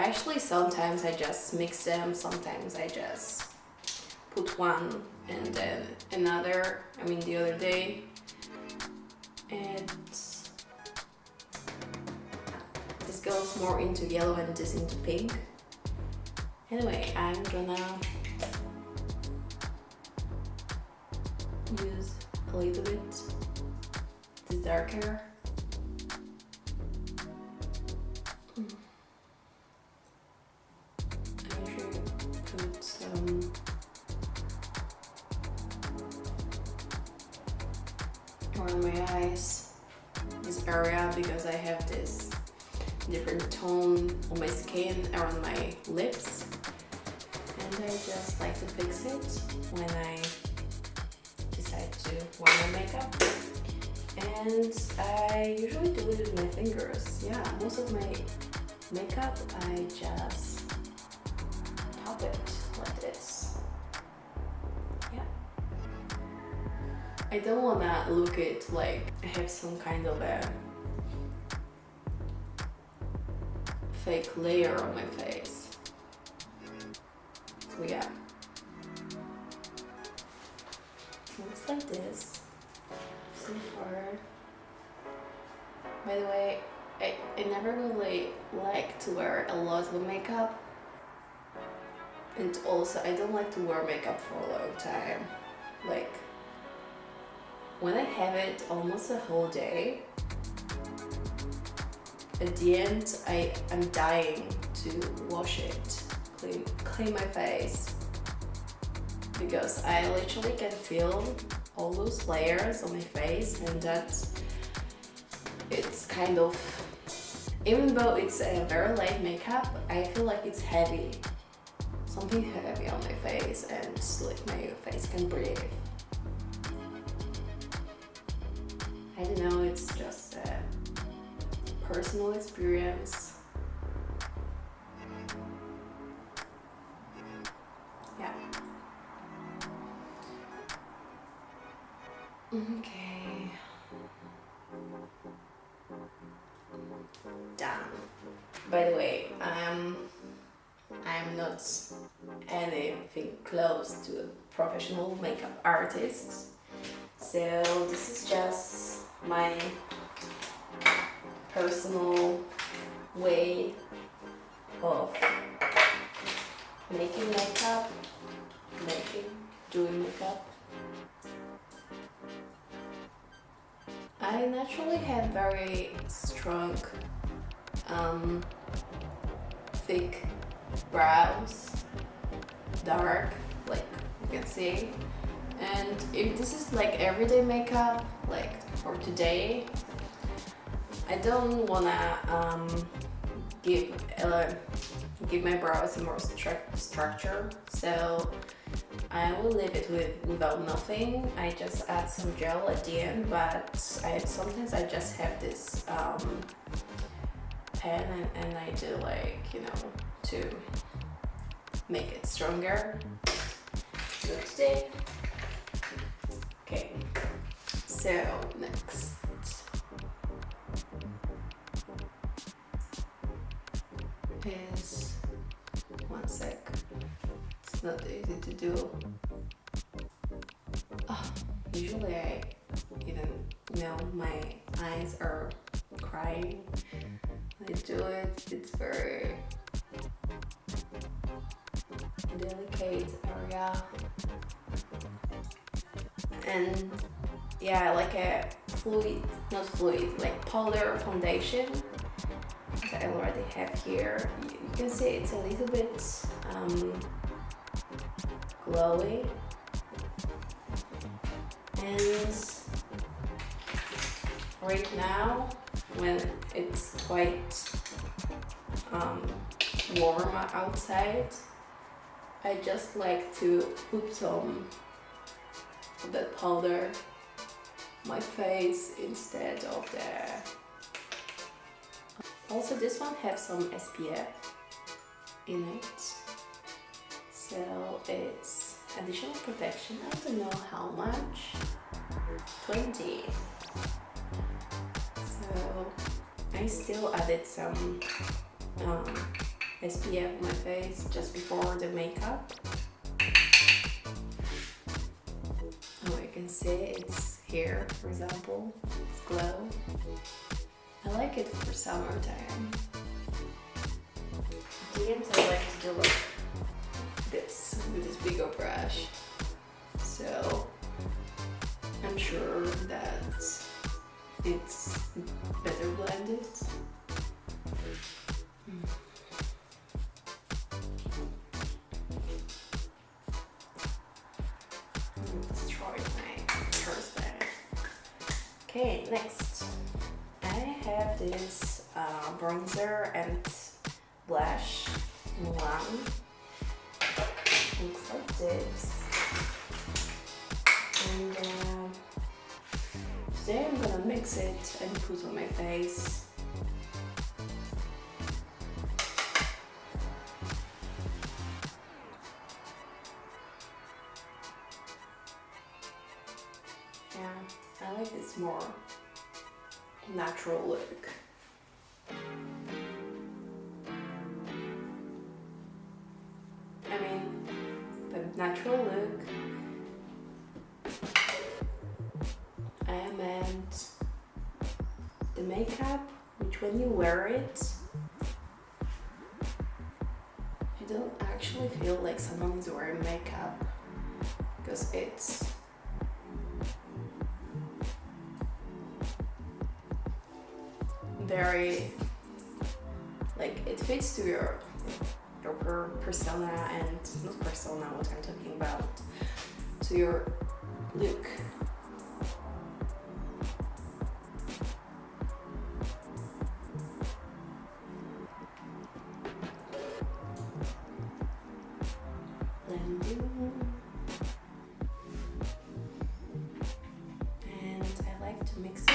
Actually, sometimes I just mix them, sometimes I just put one and then another, the other day. And this goes more into yellow and this into pink. Anyway, I'm gonna use a little bit this darker. I usually put some around my eyes, this area, because I have this different tone on my skin around my lips, and I just like to fix it when I decide to wear my makeup. And I usually do it with my fingers. Yeah, most of my makeup I just top it like this. Yeah, I don't wanna look it like I have some kind of a fake layer on my face. So yeah, looks like this so far. By the way, I never really like to wear a lot of makeup, and also I don't like to wear makeup for a long time. Like when I have it almost a whole day, at the end I'm dying to wash it, clean my face, because I literally can feel all those layers on my face, and it's kind of, even though it's a very light makeup, I feel like it's heavy, something heavy on my face, and like my face can breathe. I don't know, it's just a personal experience. Yeah. Okay. Done. By the way, I'm not anything close to a professional makeup artist, so this is just my personal way of making makeup, doing makeup. I naturally have very strong, thick brows, dark, like you can see. And if this is like everyday makeup, like for today, I don't wanna give my brows a more structure, so I will leave it without nothing. I just add some gel at the end, but sometimes I just have this pen and I do like, to make it stronger. So today, okay, so next. Is one sec. It's not easy to do. Usually I even my eyes are crying. I do it. It's very delicate area, and yeah, like a like powder foundation that I already have here. You can see it's a little bit glowy, and right now when it's quite warm outside, I just like to put some of that powder on my face instead of the. Also, this one has some SPF in it, so it's additional protection. I don't know how much, 20. So I still added some SPF on my face just before the makeup. Oh, you can see it's here, for example, it's glow. I like it for summertime. Sometimes I like to do like this with this bigger brush. So I'm sure that it's better blended. Let's try my first bag. Okay, next I have this bronzer and blush one. Looks like this. And today I'm gonna mix it and put on my face. Yeah, I like this more natural look. I mean, the natural look, I meant the makeup, which when you wear it, you don't actually feel like someone is wearing makeup, because it's very, like, it fits to your persona, and not persona, what I'm talking about, to your look. Blending. And I like to mix it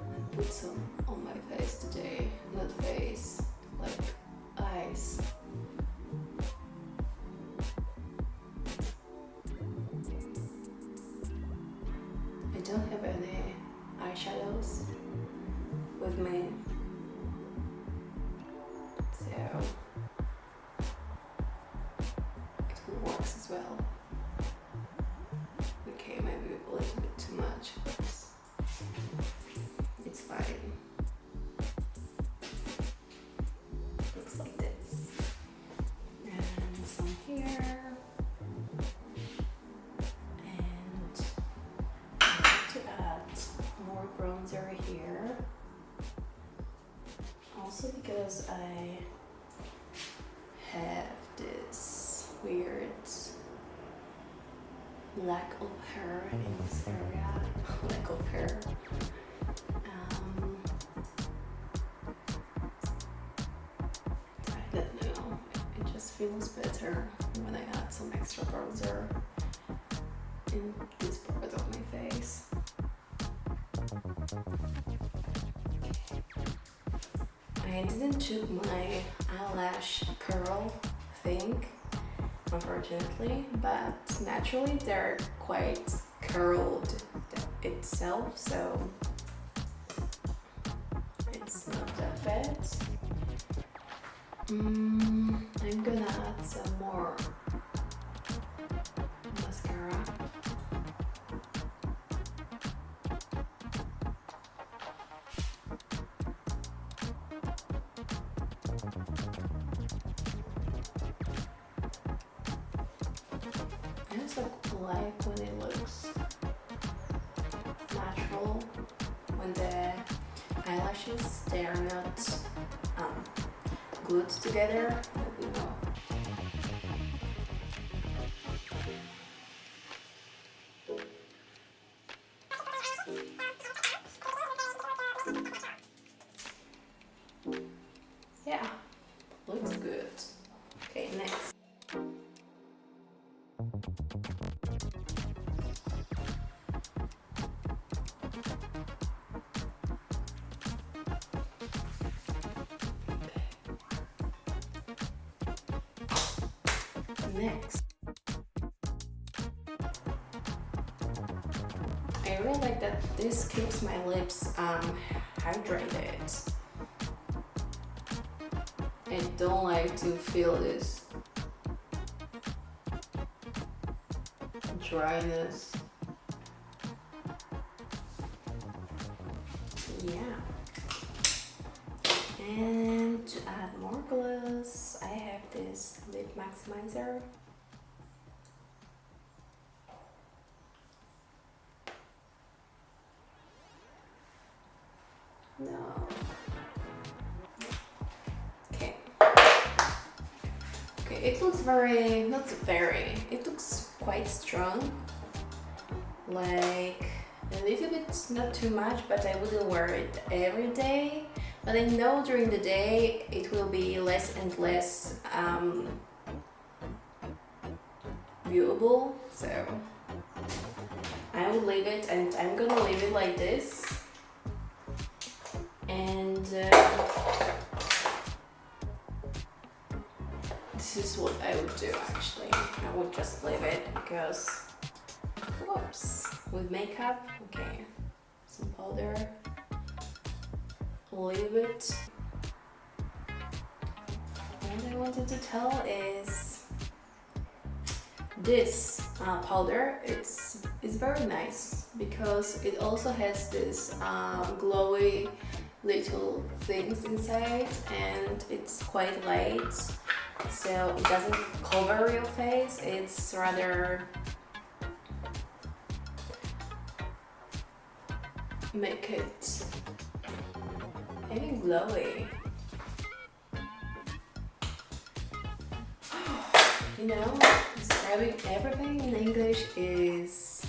and put some on my face today. Not face, like eyes. I don't have any eyeshadows with me, so it works as well. Okay, maybe a little bit too much, but it's fine. Looks like this. And some here. And I like to add more bronzer here. Also because I have this weird lack of hair in this area. Lack of hair. I don't know. It just feels better when I add some extra bronzer in this part of my face. I didn't choose my eyelash curl thing, unfortunately, but naturally they're quite curled itself, so it's not that bad. I'm gonna add some more mascara. I just like when it looks natural, when the eyelashes, they are not glued together, you know. Yeah, looks good. Okay, next. Next, I really like that this keeps my lips hydrated. I don't like to feel this dryness. Yeah. And to add more gloss, I have this lip maximizer. No. Okay. Okay, it looks it looks quite strong. Like a little bit, not too much, but I wouldn't wear it every day. But I know during the day it will be less and less viewable. So I will leave it, and I'm gonna leave it like this. And this is what I would do actually. I would just leave it because, whoops, with makeup, okay, some powder, leave it. What I wanted to tell is this powder, it's very nice because it also has this glowy little things inside, and it's quite light, so it doesn't cover your face. It's rather make it even glowy. You know, describing everything in English is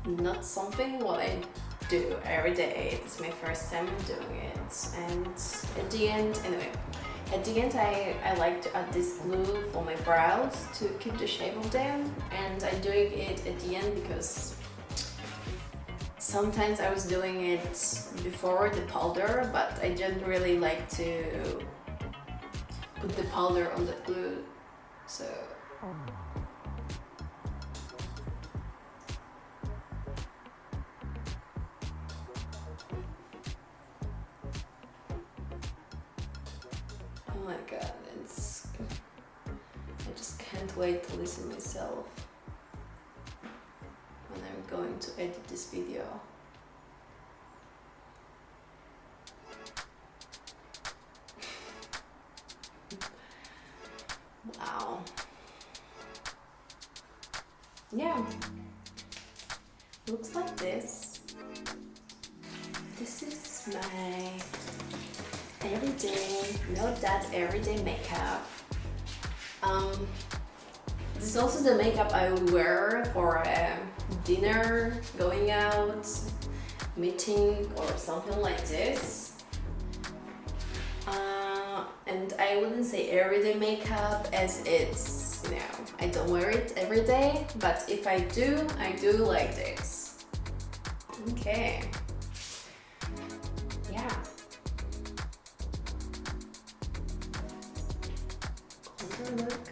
not something what I do every day. It's my first time doing it, and at the end, anyway, at the end I like to add this glue for my brows to keep the shape of them, and I'm doing it at the end because sometimes I was doing it before the powder, but I didn't really like to put the powder on the glue, so oh my god, I just can't wait to listen myself when I'm going to edit this video. Wow. Yeah. Looks like this. This is my everyday, not that everyday makeup. This is also the makeup I would wear for a dinner, going out, meeting, or something like this. And I wouldn't say everyday makeup, as it's, you know, I don't wear it every day, but if I do like this. Okay. Yeah. Closer look.